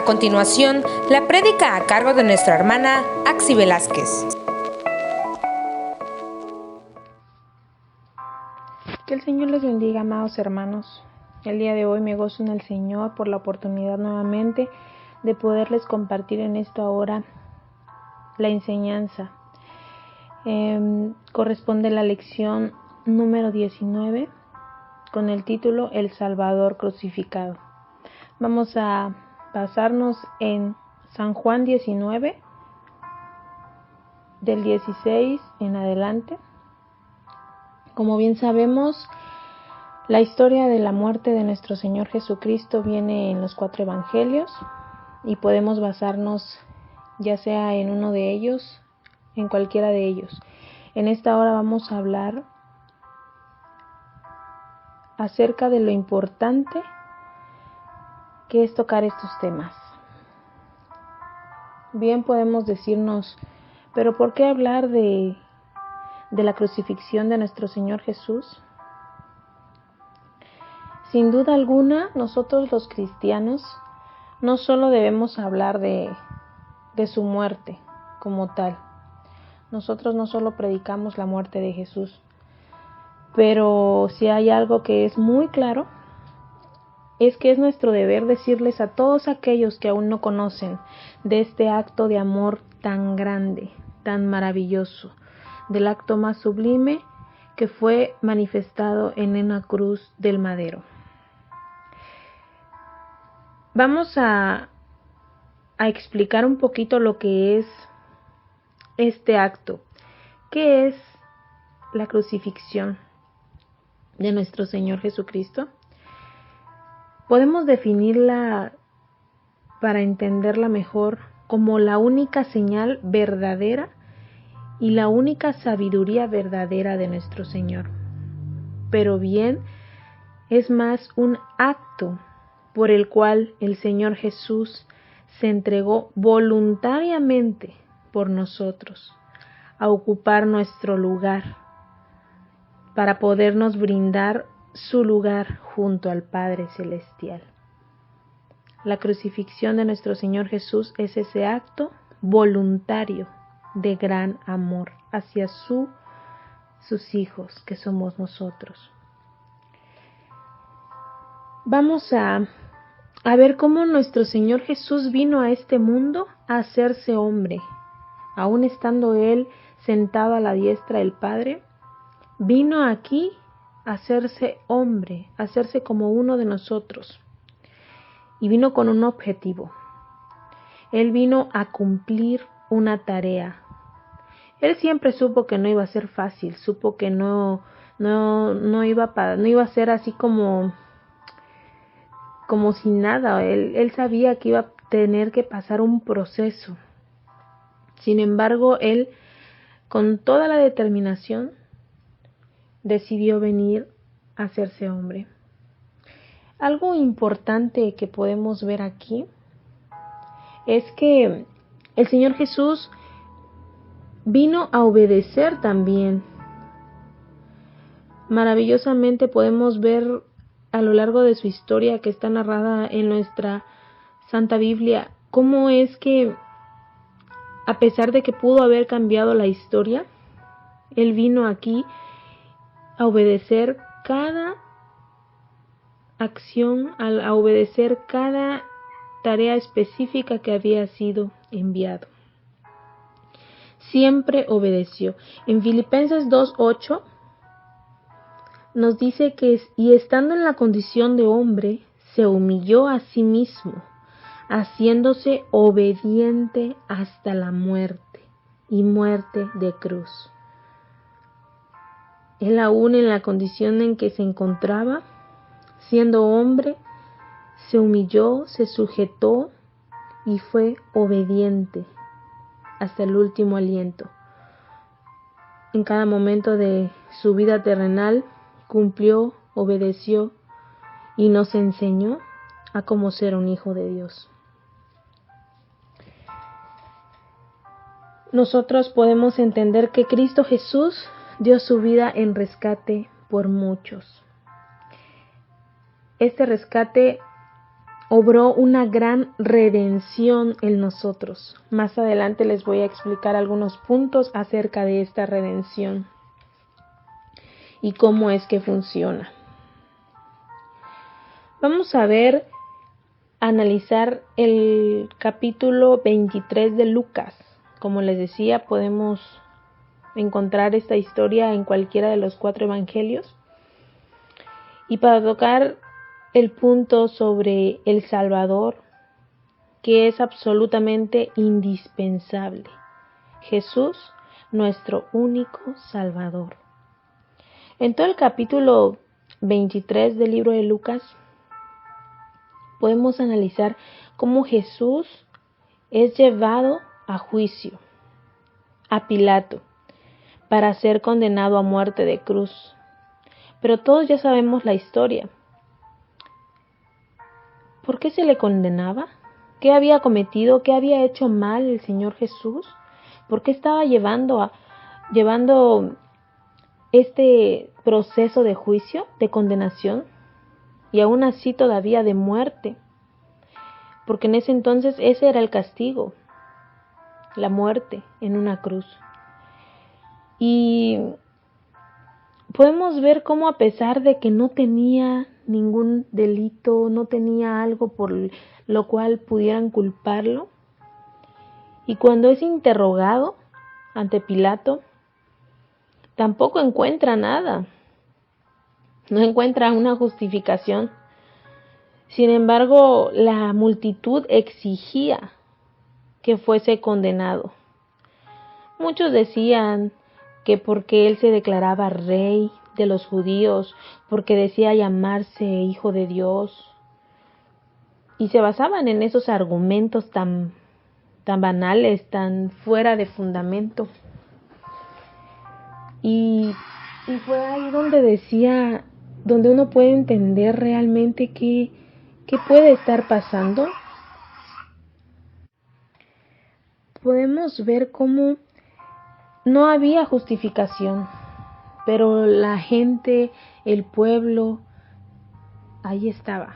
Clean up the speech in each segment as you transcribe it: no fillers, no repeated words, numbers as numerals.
A continuación, la prédica a cargo de nuestra hermana Axi Velázquez. Que el Señor les bendiga, amados hermanos. El día de hoy me gozo en el Señor por la oportunidad nuevamente de poderles compartir en esta hora la enseñanza. Corresponde la lección número 19 con el título El Salvador crucificado. Vamos a basarnos en San Juan 19, del 16 en adelante. Como bien sabemos, la historia de la muerte de nuestro Señor Jesucristo viene en los 4 evangelios y podemos basarnos ya sea en uno de ellos, en cualquiera de ellos. En esta hora vamos a hablar acerca de lo importante que es tocar estos temas. Bien podemos decirnos, pero ¿por qué hablar de la crucifixión de nuestro Señor Jesús? Sin duda alguna, nosotros los cristianos no solo debemos hablar de su muerte como tal. Nosotros no solo predicamos la muerte de Jesús, pero si hay algo que es muy claro, es que es nuestro deber decirles a todos aquellos que aún no conocen de este acto de amor tan grande, tan maravilloso, del acto más sublime que fue manifestado en una cruz del madero. Vamos a explicar un poquito lo que es este acto. ¿Qué es la crucifixión de nuestro Señor Jesucristo? Podemos definirla, para entenderla mejor, como la única señal verdadera y la única sabiduría verdadera de nuestro Señor. Pero bien, es más un acto por el cual el Señor Jesús se entregó voluntariamente por nosotros a ocupar nuestro lugar para podernos brindar su lugar junto al Padre Celestial. La crucifixión de nuestro Señor Jesús es ese acto voluntario de gran amor hacia sus hijos, que somos nosotros. Vamos a ver cómo nuestro Señor Jesús vino a este mundo a hacerse hombre. Aún estando Él sentado a la diestra del Padre, vino aquí a hacerse hombre, a hacerse como uno de nosotros. Y vino con un objetivo. Él vino a cumplir una tarea. Él siempre supo que no iba a ser fácil, supo que no iba a ser así como sin nada. Él sabía que iba a tener que pasar un proceso. Sin embargo, Él, con toda la determinación, decidió venir a hacerse hombre. Algo importante que podemos ver aquí es que el Señor Jesús vino a obedecer también. Maravillosamente podemos ver a lo largo de su historia, que está narrada en nuestra Santa Biblia, cómo es que, a pesar de que pudo haber cambiado la historia, Él vino aquí a obedecer cada acción, a obedecer cada tarea específica que había sido enviado. Siempre obedeció. En Filipenses 2:8 nos dice que y estando en la condición de hombre, se humilló a sí mismo, haciéndose obediente hasta la muerte y muerte de cruz. Él, aún en la condición en que se encontraba, siendo hombre, se humilló, se sujetó y fue obediente hasta el último aliento. En cada momento de su vida terrenal, cumplió, obedeció y nos enseñó a cómo ser un hijo de Dios. Nosotros podemos entender que Cristo Jesús dio su vida en rescate por muchos. Este rescate obró una gran redención en nosotros. Más adelante les voy a explicar algunos puntos acerca de esta redención y cómo es que funciona. Vamos a analizar el capítulo 23 de Lucas. Como les decía, podemos encontrar esta historia en cualquiera de los 4 evangelios. Y para tocar el punto sobre el Salvador, que es absolutamente indispensable. Jesús, nuestro único Salvador. En todo el capítulo 23 del libro de Lucas, podemos analizar cómo Jesús es llevado a juicio, a Pilato, para ser condenado a muerte de cruz. Pero todos ya sabemos la historia. ¿Por qué se le condenaba? ¿Qué había cometido? ¿Qué había hecho mal el Señor Jesús? ¿Por qué estaba llevando este proceso de juicio, de condenación? Y aún así todavía de muerte. Porque en ese entonces ese era el castigo, la muerte en una cruz. Y podemos ver cómo, a pesar de que no tenía ningún delito, no tenía algo por lo cual pudieran culparlo, y cuando es interrogado ante Pilato, tampoco encuentra nada, no encuentra una justificación. Sin embargo, la multitud exigía que fuese condenado. Muchos decían que porque él se declaraba rey de los judíos, porque decía llamarse hijo de Dios, y se basaban en esos argumentos tan banales, tan fuera de fundamento. Y fue ahí donde uno puede entender realmente qué puede estar pasando. Podemos ver cómo no había justificación, pero la gente, el pueblo, ahí estaba,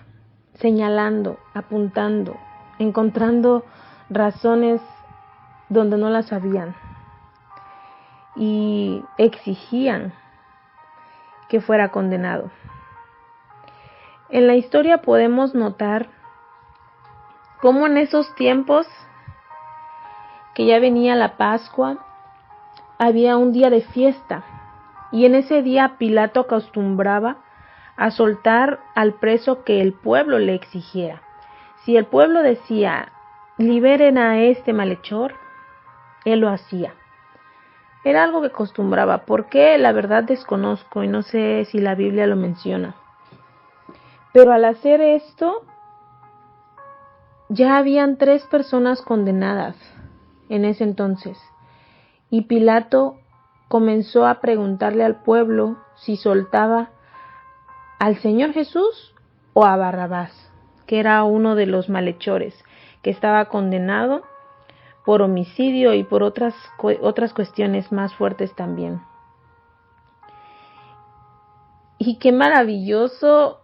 señalando, apuntando, encontrando razones donde no las habían, y exigían que fuera condenado. En la historia podemos notar cómo en esos tiempos que ya venía la Pascua, había un día de fiesta, y en ese día Pilato acostumbraba a soltar al preso que el pueblo le exigiera. Si el pueblo decía, liberen a este malhechor, él lo hacía. Era algo que acostumbraba. ¿Por qué? La verdad desconozco y no sé si la Biblia lo menciona. Pero al hacer esto, ya habían 3 personas condenadas en ese entonces. Y Pilato comenzó a preguntarle al pueblo si soltaba al Señor Jesús o a Barrabás, que era uno de los malhechores, que estaba condenado por homicidio y por otras cuestiones más fuertes también. Y qué maravilloso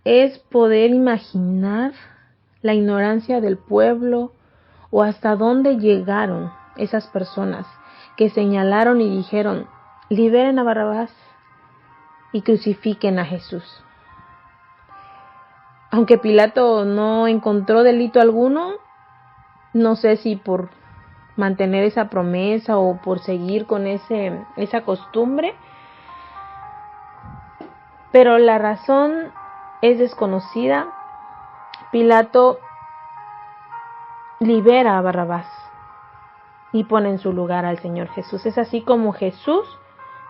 es poder imaginar la ignorancia del pueblo, o hasta dónde llegaron esas personas que señalaron y dijeron, liberen a Barrabás y crucifiquen a Jesús. Aunque Pilato no encontró delito alguno, no sé si por mantener esa promesa o por seguir con esa costumbre, pero la razón es desconocida. Pilato libera a Barrabás y pone en su lugar al Señor Jesús. Es así como Jesús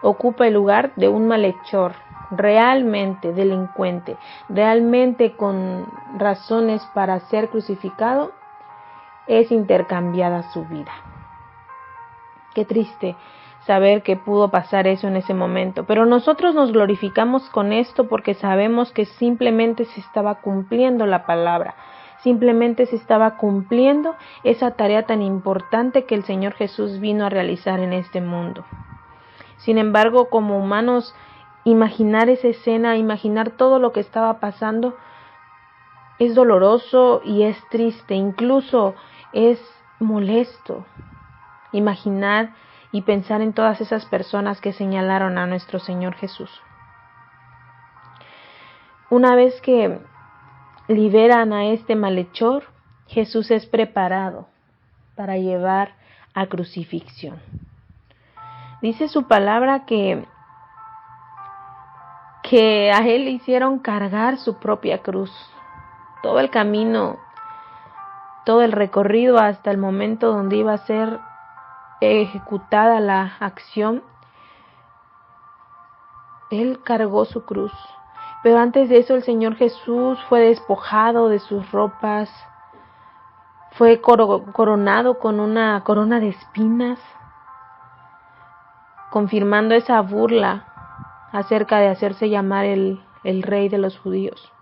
ocupa el lugar de un malhechor, realmente delincuente, realmente con razones para ser crucificado. Es intercambiada su vida. Qué triste saber que pudo pasar eso en ese momento, pero nosotros nos glorificamos con esto porque sabemos que simplemente se estaba cumpliendo la palabra, simplemente se estaba cumpliendo esa tarea tan importante que el Señor Jesús vino a realizar en este mundo. Sin embargo, como humanos, imaginar esa escena, imaginar todo lo que estaba pasando, es doloroso y es triste, incluso es molesto imaginar y pensar en todas esas personas que señalaron a nuestro Señor Jesús. Una vez que liberan a este malhechor, Jesús es preparado para llevar a crucifixión. Dice su palabra que a él le hicieron cargar su propia cruz. Todo el camino, todo el recorrido hasta el momento donde iba a ser ejecutada la acción, él cargó su cruz. Pero antes de eso el Señor Jesús fue despojado de sus ropas, fue coronado con una corona de espinas, confirmando esa burla acerca de hacerse llamar el rey de los judíos.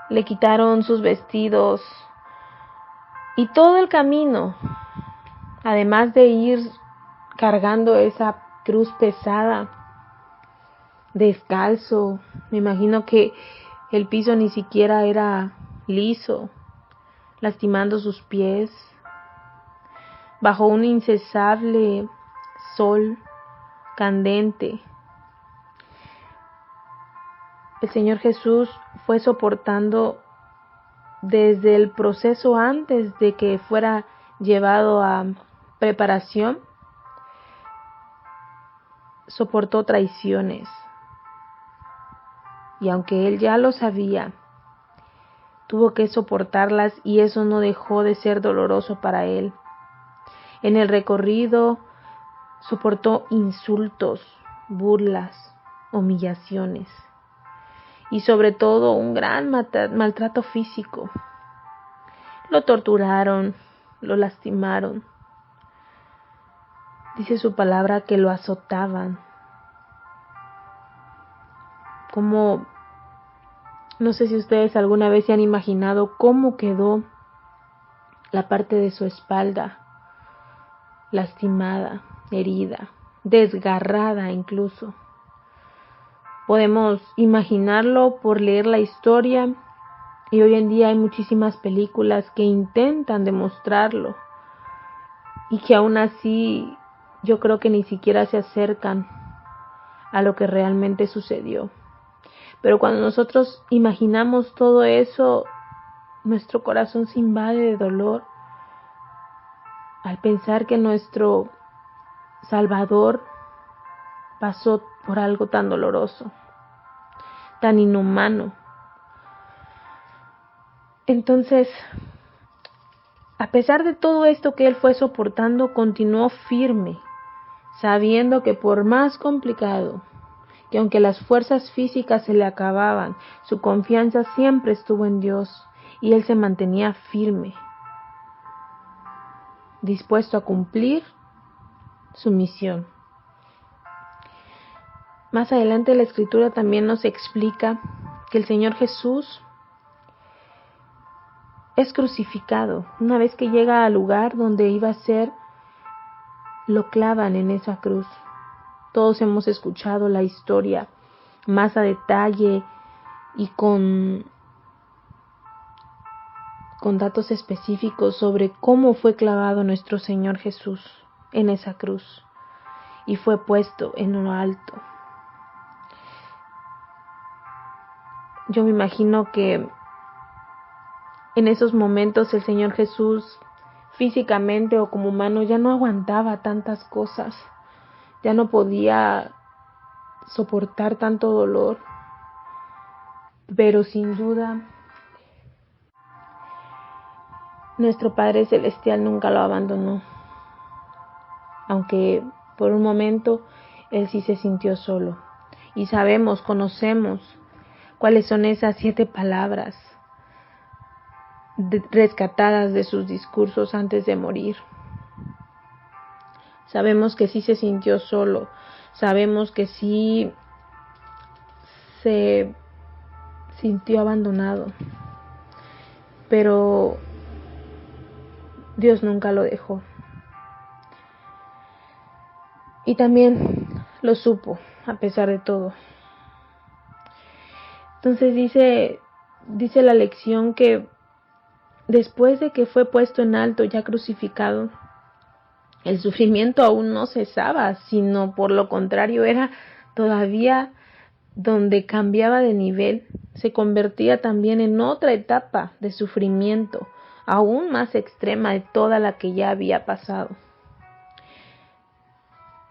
Le quitaron sus vestidos y todo el camino, además de ir cargando esa cruz pesada, descalzo, me imagino que el piso ni siquiera era liso, lastimando sus pies, bajo un incesable sol candente. El Señor Jesús fue soportando desde el proceso antes de que fuera llevado a preparación, soportó traiciones. Y aunque él ya lo sabía, tuvo que soportarlas y eso no dejó de ser doloroso para él. En el recorrido soportó insultos, burlas, humillaciones y sobre todo un gran maltrato físico. Lo torturaron, lo lastimaron. Dice su palabra que lo azotaban. Como, no sé si ustedes alguna vez se han imaginado cómo quedó la parte de su espalda, lastimada, herida, desgarrada incluso. Podemos imaginarlo por leer la historia y hoy en día hay muchísimas películas que intentan demostrarlo y que aún así yo creo que ni siquiera se acercan a lo que realmente sucedió. Pero cuando nosotros imaginamos todo eso, nuestro corazón se invade de dolor al pensar que nuestro Salvador pasó por algo tan doloroso, tan inhumano. Entonces, a pesar de todo esto que él fue soportando, continuó firme, sabiendo que por más complicado, que aunque las fuerzas físicas se le acababan, su confianza siempre estuvo en Dios y él se mantenía firme, dispuesto a cumplir su misión. Más adelante la Escritura también nos explica que el Señor Jesús es crucificado. Una vez que llega al lugar donde iba a ser, lo clavan en esa cruz. Todos hemos escuchado la historia más a detalle y con datos específicos sobre cómo fue clavado nuestro Señor Jesús en esa cruz y fue puesto en lo alto. Yo me imagino que en esos momentos el Señor Jesús físicamente o como humano ya no aguantaba tantas cosas, ya no podía soportar tanto dolor, pero sin duda nuestro Padre Celestial nunca lo abandonó, aunque por un momento Él sí se sintió solo. Y sabemos, conocemos cuáles son esas 7 palabras rescatadas de sus discursos antes de morir. Sabemos que sí se sintió solo, sabemos que sí se sintió abandonado, pero Dios nunca lo dejó. Y también lo supo, a pesar de todo. Entonces dice dice la lección que después de que fue puesto en alto, ya crucificado, el sufrimiento aún no cesaba, sino por lo contrario era todavía donde cambiaba de nivel, se convertía también en otra etapa de sufrimiento, aún más extrema de toda la que ya había pasado.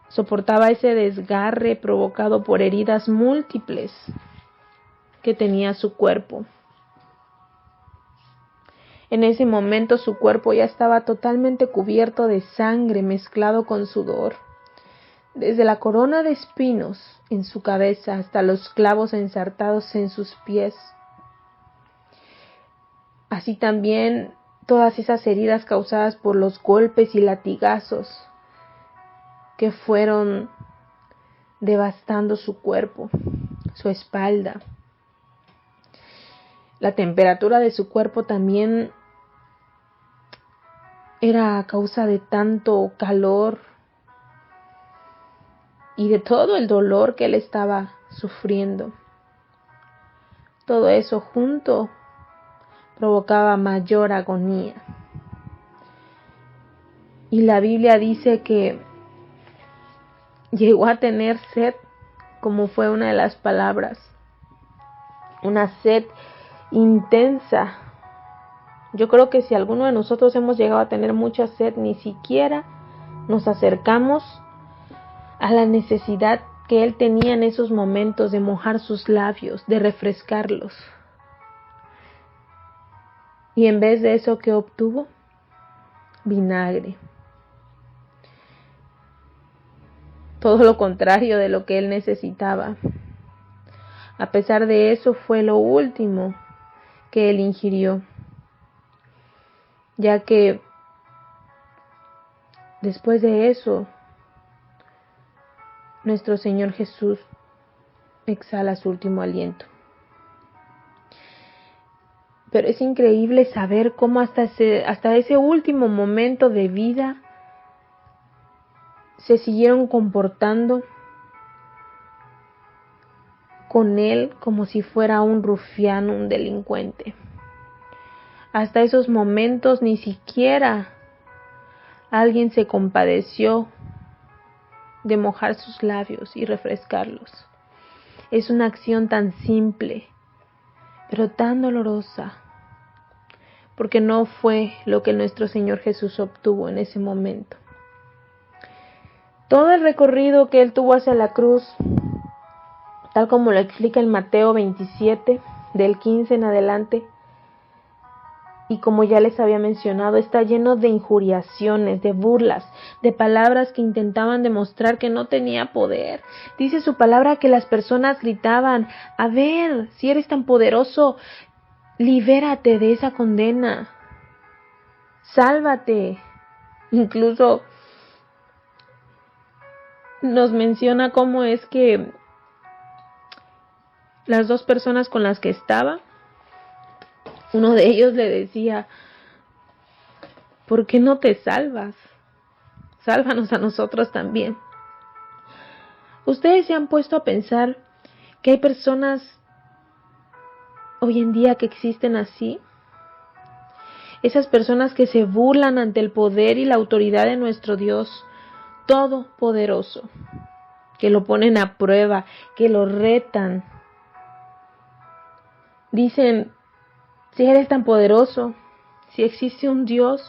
Soportaba ese desgarre provocado por heridas múltiples que tenía su cuerpo. En ese momento su cuerpo ya estaba totalmente cubierto de sangre mezclado con sudor. Desde la corona de espinos en su cabeza hasta los clavos ensartados en sus pies. Así también todas esas heridas causadas por los golpes y latigazos que fueron devastando su cuerpo, su espalda. La temperatura de su cuerpo también era a causa de tanto calor y de todo el dolor que él estaba sufriendo. Todo eso junto provocaba mayor agonía. Y la Biblia dice que llegó a tener sed, como fue una de las palabras, una sed intensa. Yo creo que si alguno de nosotros hemos llegado a tener mucha sed, ni siquiera nos acercamos a la necesidad que él tenía en esos momentos de mojar sus labios, de refrescarlos. Y en vez de eso, ¿qué obtuvo? Vinagre. Todo lo contrario de lo que él necesitaba. A pesar de eso, fue lo último que él ingirió, ya que después de eso, nuestro Señor Jesús exhala su último aliento. Pero es increíble saber cómo hasta ese último momento de vida se siguieron comportando con él como si fuera un rufián, un delincuente. Hasta esos momentos ni siquiera alguien se compadeció de mojar sus labios y refrescarlos. Es una acción tan simple, pero tan dolorosa, porque no fue lo que nuestro Señor Jesús obtuvo en ese momento. Todo el recorrido que él tuvo hacia la cruz, tal como lo explica en Mateo 27, del 15 en adelante, y como ya les había mencionado, está lleno de injuriaciones, de burlas, de palabras que intentaban demostrar que no tenía poder. Dice su palabra que las personas gritaban: a ver, si eres tan poderoso, libérate de esa condena, sálvate. Incluso nos menciona cómo es que las dos personas con las que estaba, uno de ellos le decía: ¿por qué no te salvas? Sálvanos a nosotros también. Ustedes se han puesto a pensar que hay personas hoy en día que existen así. Esas personas que se burlan ante el poder y la autoridad de nuestro Dios Todopoderoso, que lo ponen a prueba, que lo retan. Dicen: si eres tan poderoso, si existe un Dios,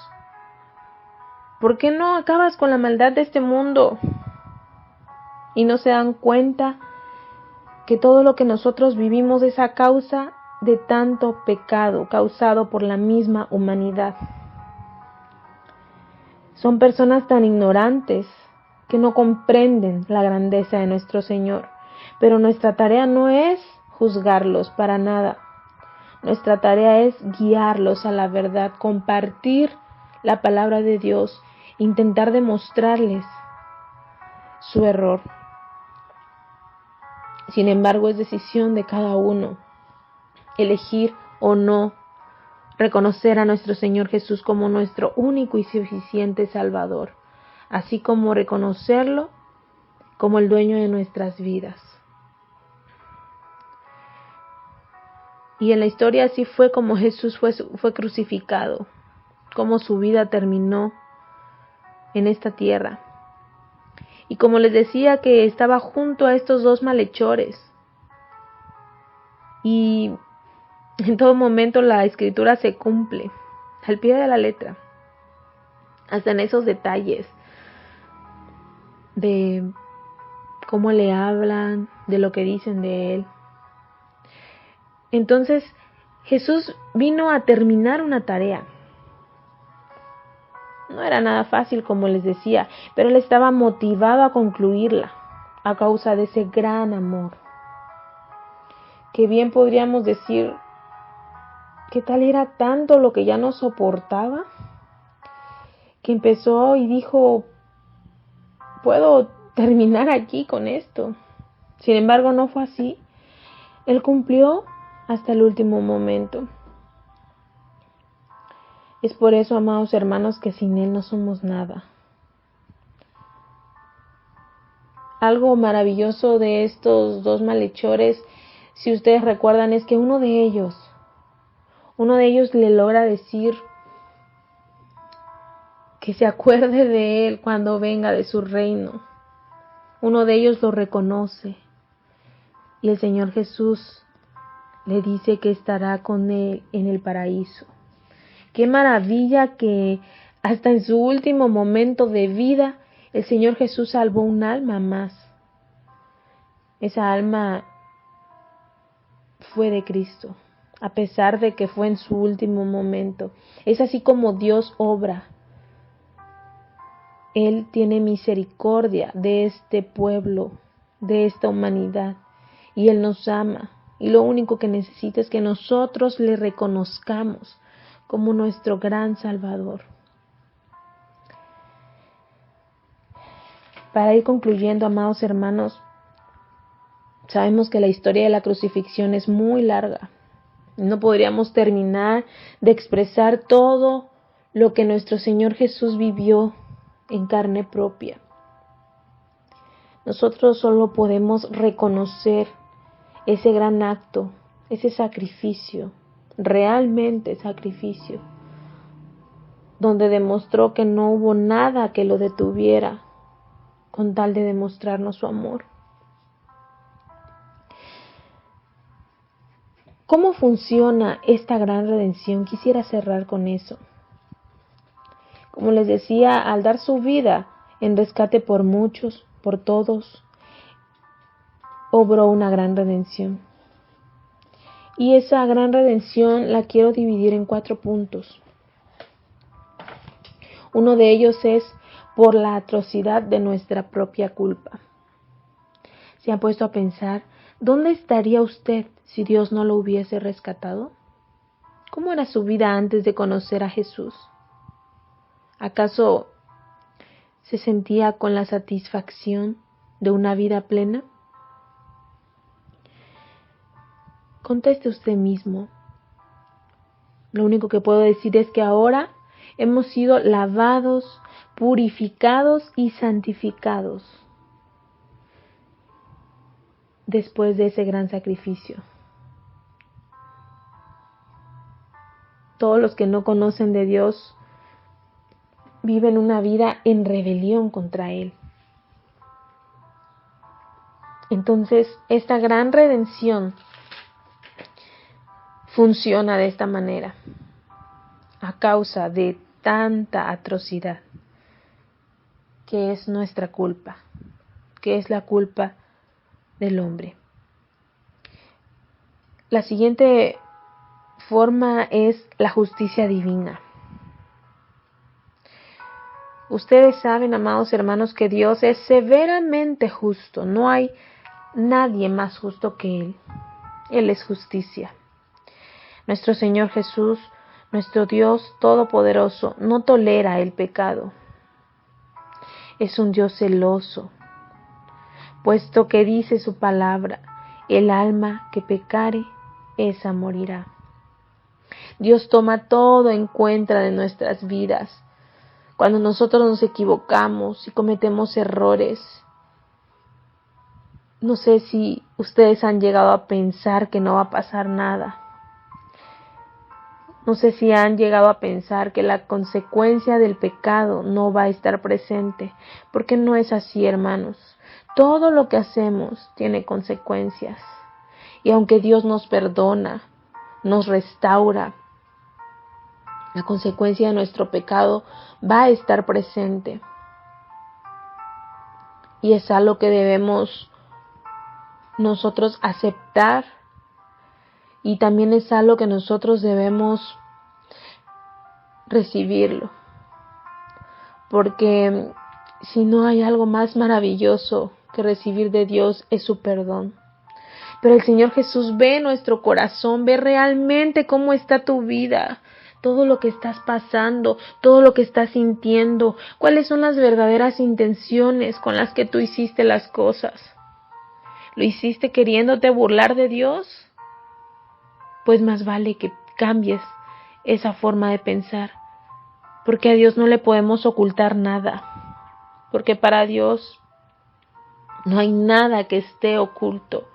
¿por qué no acabas con la maldad de este mundo? Y no se dan cuenta que todo lo que nosotros vivimos es a causa de tanto pecado causado por la misma humanidad. Son personas tan ignorantes que no comprenden la grandeza de nuestro Señor. Pero nuestra tarea no es juzgarlos para nada. Nuestra tarea es guiarlos a la verdad, compartir la palabra de Dios, intentar demostrarles su error. Sin embargo, es decisión de cada uno elegir o no reconocer a nuestro Señor Jesús como nuestro único y suficiente Salvador, así como reconocerlo como el dueño de nuestras vidas. Y en la historia así fue como Jesús fue crucificado, como su vida terminó en esta tierra. Y como les decía, que estaba junto a estos dos malhechores. Y en todo momento la escritura se cumple, al pie de la letra, hasta en esos detalles de cómo le hablan, de lo que dicen de él. Entonces, Jesús vino a terminar una tarea. No era nada fácil, como les decía, pero él estaba motivado a concluirla a causa de ese gran amor. Que bien podríamos decir, ¿qué tal era tanto lo que ya no soportaba? Que empezó y dijo, puedo terminar aquí con esto. Sin embargo, no fue así. Él cumplió hasta el último momento. Es por eso, amados hermanos, que sin Él no somos nada. Algo maravilloso de estos dos malhechores, si ustedes recuerdan, es que uno de ellos le logra decir que se acuerde de Él cuando venga de su reino. Uno de ellos lo reconoce y el Señor Jesús le dice que estará con Él en el paraíso. Qué maravilla que hasta en su último momento de vida el Señor Jesús salvó un alma más. Esa alma fue de Cristo, a pesar de que fue en su último momento. Es así como Dios obra. Él tiene misericordia de este pueblo, de esta humanidad, y Él nos ama. Y lo único que necesita es que nosotros le reconozcamos como nuestro gran Salvador. Para ir concluyendo, amados hermanos, sabemos que la historia de la crucifixión es muy larga. No podríamos terminar de expresar todo lo que nuestro Señor Jesús vivió en carne propia. Nosotros solo podemos reconocer ese gran acto, ese sacrificio, realmente sacrificio, donde demostró que no hubo nada que lo detuviera con tal de demostrarnos su amor. ¿Cómo funciona esta gran redención? Quisiera cerrar con eso. Como les decía, al dar su vida en rescate por muchos, por todos, obró una gran redención. Y esa gran redención la quiero dividir en 4 puntos. Uno de ellos es por la atrocidad de nuestra propia culpa. ¿Se han puesto a pensar, dónde estaría usted si Dios no lo hubiese rescatado? ¿Cómo era su vida antes de conocer a Jesús? ¿Acaso se sentía con la satisfacción de una vida plena? Conteste usted mismo. Lo único que puedo decir es que ahora hemos sido lavados, purificados y santificados después de ese gran sacrificio. Todos los que no conocen de Dios viven una vida en rebelión contra Él. Entonces, esta gran redención funciona de esta manera, a causa de tanta atrocidad, que es nuestra culpa, que es la culpa del hombre. La siguiente forma es la justicia divina. Ustedes saben, amados hermanos, que Dios es severamente justo. No hay nadie más justo que Él. Él es justicia. Nuestro Señor Jesús, nuestro Dios Todopoderoso, no tolera el pecado. Es un Dios celoso, puesto que dice su palabra, el alma que pecare, esa morirá. Dios toma todo en cuenta de nuestras vidas. Cuando nosotros nos equivocamos y cometemos errores, no sé si ustedes han llegado a pensar que no va a pasar nada. No sé si han llegado a pensar que la consecuencia del pecado no va a estar presente, porque no es así, hermanos. Todo lo que hacemos tiene consecuencias. Y aunque Dios nos perdona, nos restaura, la consecuencia de nuestro pecado va a estar presente. Y es algo que debemos nosotros aceptar, y también es algo que nosotros debemos recibirlo. Porque si no hay algo más maravilloso que recibir de Dios, es su perdón. Pero el Señor Jesús ve nuestro corazón, ve realmente cómo está tu vida, todo lo que estás pasando, todo lo que estás sintiendo, cuáles son las verdaderas intenciones con las que tú hiciste las cosas. ¿Lo hiciste queriéndote burlar de Dios? Pues más vale que cambies esa forma de pensar, porque a Dios no le podemos ocultar nada, porque para Dios no hay nada que esté oculto.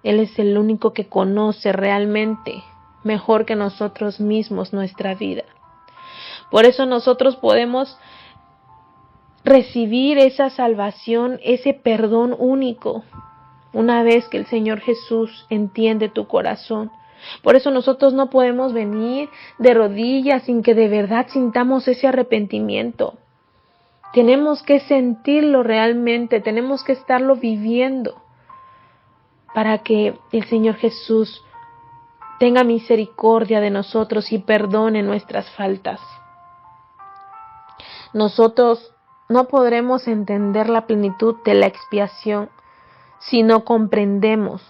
Él es el único que conoce realmente, mejor que nosotros mismos, nuestra vida. Por eso nosotros podemos recibir esa salvación, ese perdón único, una vez que el Señor Jesús entiende tu corazón. Por eso nosotros no podemos venir de rodillas sin que de verdad sintamos ese arrepentimiento. Tenemos que sentirlo realmente, tenemos que estarlo viviendo, para que el Señor Jesús tenga misericordia de nosotros y perdone nuestras faltas. Nosotros no podremos entender la plenitud de la expiación si no comprendemos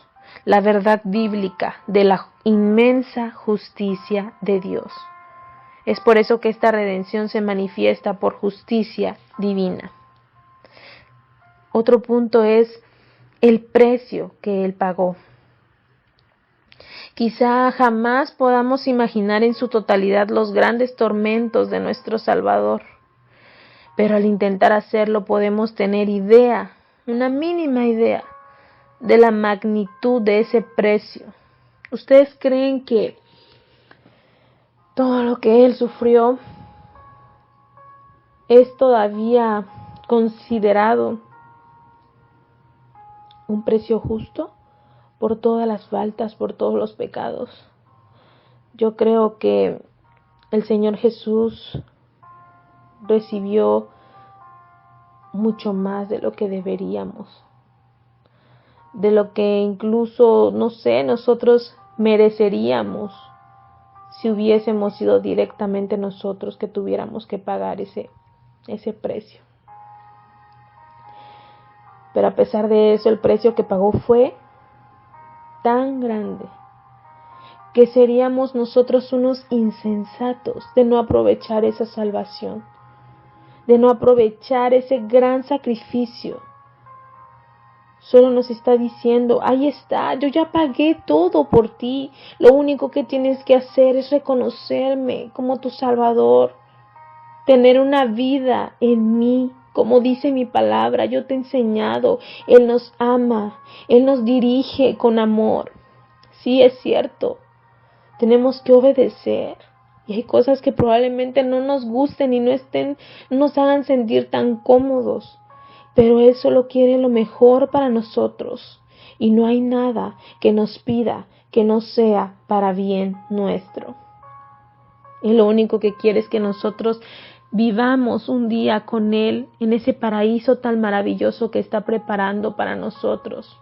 la verdad bíblica de la inmensa justicia de Dios. Es por eso que esta redención se manifiesta por justicia divina. Otro punto es el precio que Él pagó. Quizá jamás podamos imaginar en su totalidad los grandes tormentos de nuestro Salvador, pero al intentar hacerlo podemos tener idea, una mínima idea, de la magnitud de ese precio. ¿Ustedes creen que todo lo que Él sufrió es todavía considerado un precio justo por todas las faltas, por todos los pecados? Yo creo que el Señor Jesús recibió mucho más de lo que deberíamos, de lo que incluso, no sé, nosotros mereceríamos si hubiésemos sido directamente nosotros que tuviéramos que pagar ese precio. Pero a pesar de eso, el precio que pagó fue tan grande que seríamos nosotros unos insensatos de no aprovechar esa salvación, de no aprovechar ese gran sacrificio. Solo nos está diciendo, ahí está, yo ya pagué todo por ti. Lo único que tienes que hacer es reconocerme como tu Salvador, tener una vida en mí, como dice mi palabra. Yo te he enseñado, Él nos ama, Él nos dirige con amor. Sí, es cierto, tenemos que obedecer. Y hay cosas que probablemente no nos gusten y no nos hagan sentir tan cómodos. Pero Él solo quiere lo mejor para nosotros. Y no hay nada que nos pida que no sea para bien nuestro. Y lo único que quiere es que nosotros vivamos un día con Él en ese paraíso tan maravilloso que está preparando para nosotros.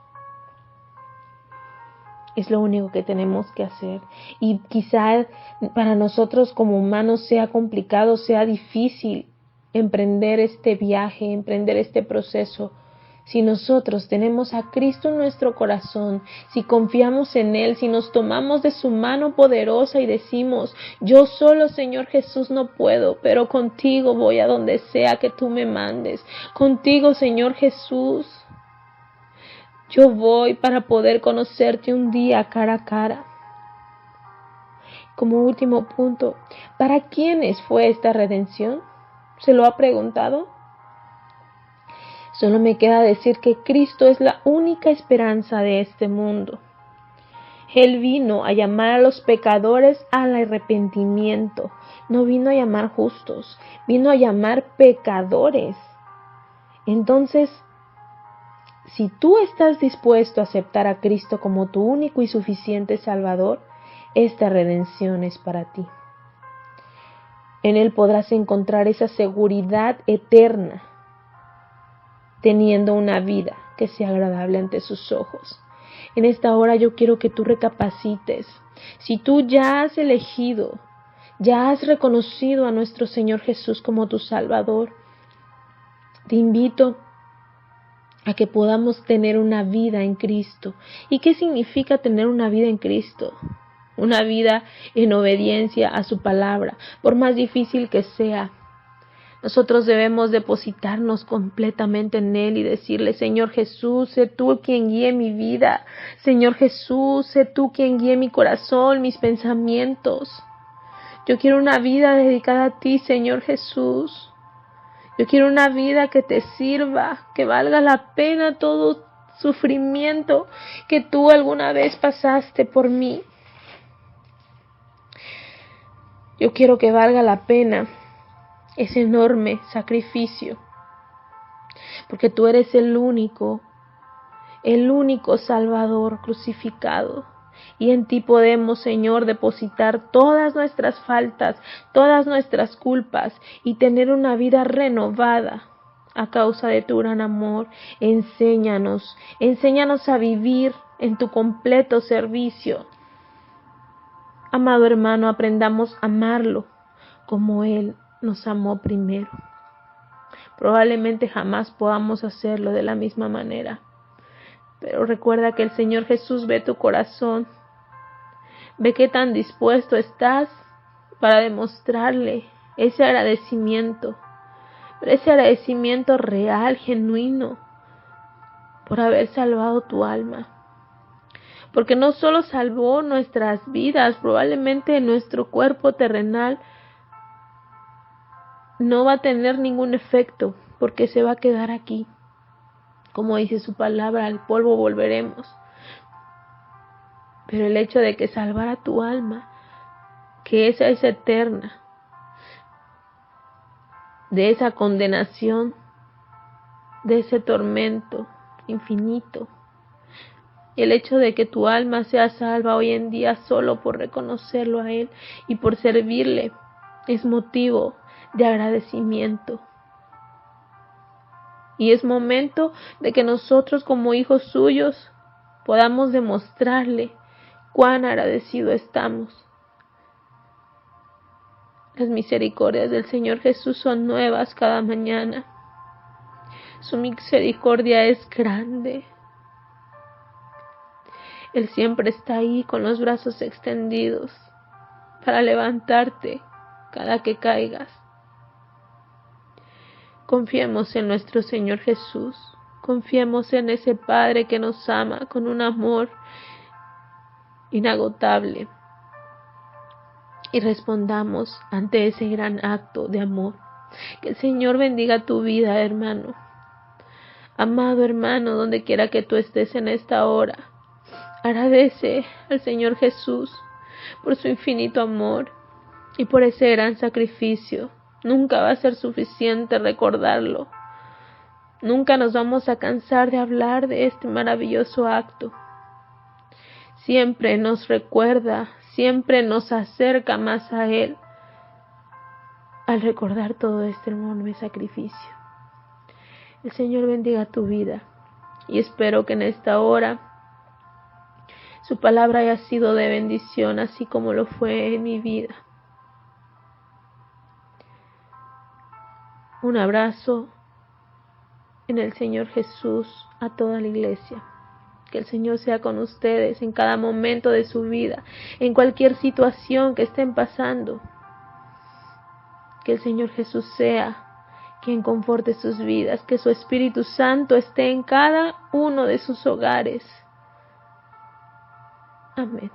Es lo único que tenemos que hacer. Y quizá para nosotros como humanos sea complicado, sea difícil emprender este viaje, emprender este proceso. Si nosotros tenemos a Cristo en nuestro corazón, si confiamos en Él, si nos tomamos de su mano poderosa y decimos, yo solo, Señor Jesús, no puedo, pero contigo voy a donde sea que tú me mandes. Contigo, Señor Jesús, yo voy para poder conocerte un día cara a cara. Como último punto, ¿para quiénes fue esta redención? ¿Se lo ha preguntado? Solo me queda decir que Cristo es la única esperanza de este mundo. Él vino a llamar a los pecadores al arrepentimiento. No vino a llamar justos, vino a llamar pecadores. Entonces, si tú estás dispuesto a aceptar a Cristo como tu único y suficiente Salvador, esta redención es para ti. En Él podrás encontrar esa seguridad eterna, teniendo una vida que sea agradable ante sus ojos. En esta hora yo quiero que tú recapacites. Si tú ya has elegido, ya has reconocido a nuestro Señor Jesús como tu Salvador, te invito a que podamos tener una vida en Cristo. ¿Y qué significa tener una vida en Cristo? Una vida en obediencia a su palabra, por más difícil que sea. Nosotros debemos depositarnos completamente en Él y decirle: Señor Jesús, sé tú quien guíe mi vida. Señor Jesús, sé tú quien guíe mi corazón, mis pensamientos. Yo quiero una vida dedicada a ti, Señor Jesús. Yo quiero una vida que te sirva, que valga la pena todo sufrimiento que tú alguna vez pasaste por mí. Yo quiero que valga la pena ese enorme sacrificio, porque tú eres el único Salvador crucificado. Y en ti podemos, Señor, depositar todas nuestras faltas, todas nuestras culpas y tener una vida renovada a causa de tu gran amor. Enséñanos a vivir en tu completo servicio. Amado hermano, aprendamos a amarlo como Él nos amó primero. Probablemente jamás podamos hacerlo de la misma manera, pero recuerda que el Señor Jesús ve tu corazón, ve qué tan dispuesto estás para demostrarle ese agradecimiento real, genuino, por haber salvado tu alma. Porque no solo salvó nuestras vidas, probablemente nuestro cuerpo terrenal no va a tener ningún efecto, porque se va a quedar aquí. Como dice su palabra, al polvo volveremos. Pero el hecho de que salvara tu alma, que esa es eterna, de esa condenación, de ese tormento infinito, y el hecho de que tu alma sea salva hoy en día solo por reconocerlo a Él y por servirle, es motivo de agradecimiento. Y es momento de que nosotros como hijos suyos podamos demostrarle cuán agradecidos estamos. Las misericordias del Señor Jesús son nuevas cada mañana. Su misericordia es grande. Él siempre está ahí con los brazos extendidos para levantarte cada que caigas. Confiemos en nuestro Señor Jesús. Confiemos en ese Padre que nos ama con un amor inagotable. Y respondamos ante ese gran acto de amor. Que el Señor bendiga tu vida, hermano. Amado hermano, donde quiera que tú estés en esta hora, agradece al Señor Jesús por su infinito amor y por ese gran sacrificio. Nunca va a ser suficiente recordarlo. Nunca nos vamos a cansar de hablar de este maravilloso acto. Siempre nos recuerda, siempre nos acerca más a Él al recordar todo este enorme sacrificio. El Señor bendiga tu vida y espero que en esta hora su palabra haya sido de bendición, así como lo fue en mi vida. Un abrazo en el Señor Jesús a toda la iglesia. Que el Señor sea con ustedes en cada momento de su vida, en cualquier situación que estén pasando. Que el Señor Jesús sea quien conforte sus vidas, que su Espíritu Santo esté en cada uno de sus hogares. Amén.